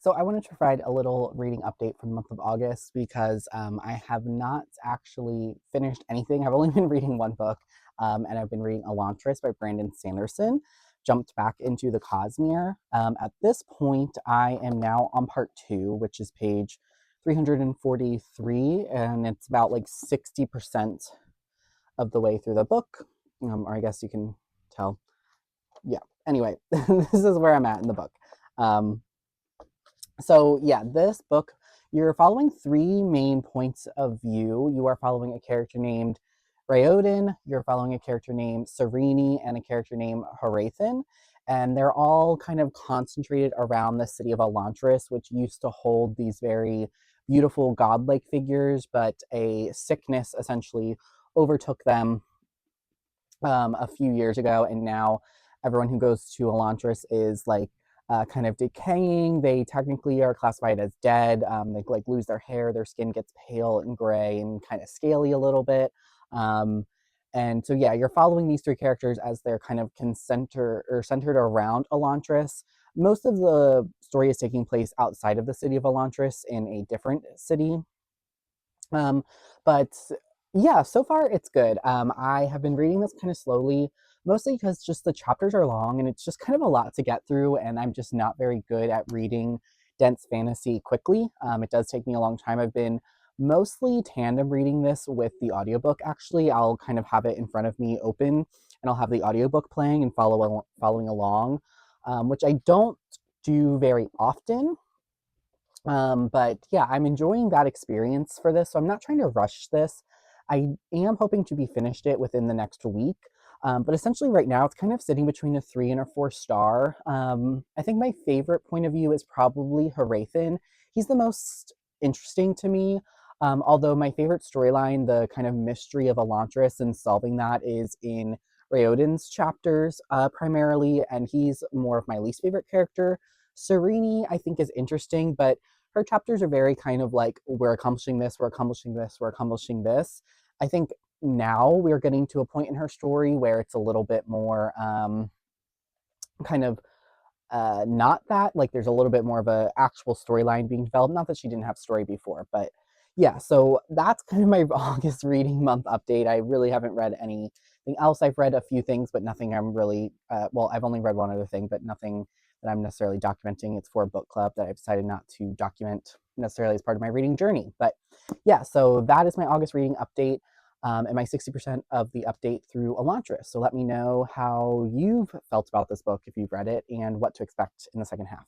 So I wanted to provide a little reading update for the month of August because I have not actually finished anything. I've only been reading one book, and I've been reading Elantris by Brandon Sanderson. Jumped back into the Cosmere. At this point, I am now on part two, which is page 343, and it's about like 60% of the way through the book. Or I guess you can tell. Yeah. Anyway, this is where I'm at in the book. Um, so yeah, this book, you're following three main points of view. You are following a character named Raoden, you're following a character named Sereni, and a character named Horathan. And they're all kind of concentrated around the city of Elantris, which used to hold these very beautiful godlike figures, but a sickness essentially overtook them a few years ago, and now everyone who goes to Elantris is like kind of decaying. They technically are classified as dead. They like lose their hair, their skin gets pale and gray and kind of scaly a little bit. Um, and so yeah, you're following these three characters as they're kind of centered around Elantris. Most of the story is taking place outside of the city of Elantris in a different city. Um, but yeah, so far it's good. I have been reading this kind of slowly, mostly because just the chapters are long and it's just kind of a lot to get through, and I'm just not very good at reading dense fantasy quickly. It does take me a long time. I've been mostly tandem reading this with the audiobook actually. I'll kind of have it in front of me open and I'll have the audiobook playing and following along, which I don't do very often. But yeah, I'm enjoying that experience for this. So I'm not trying to rush this. I am hoping to be finished it within the next week. But essentially, right now, it's kind of sitting between a 3 and a 4 star. I think my favorite point of view is probably Horathan. He's the most interesting to me. Although my favorite storyline, the kind of mystery of Elantris and solving that, is in Raoden's chapters primarily, and he's more of my least favorite character. Sereni, I think, is interesting, but her chapters are very kind of like, we're accomplishing this, we're accomplishing this, we're accomplishing this. I think now we're getting to a point in her story where it's a little bit more kind of not that, like there's a little bit more of a actual storyline being developed. Not that she didn't have story before, but yeah, so that's kind of my August reading month update. I really haven't read anything else. I've read a few things, but nothing I'm really well, I've only read one other thing, but nothing that I'm necessarily documenting. It's for a book club that I've decided not to document necessarily as part of my reading journey. But yeah, so that is my August reading update. And my 60% of the update through Elantris. So let me know how you've felt about this book if you've read it and what to expect in the second half.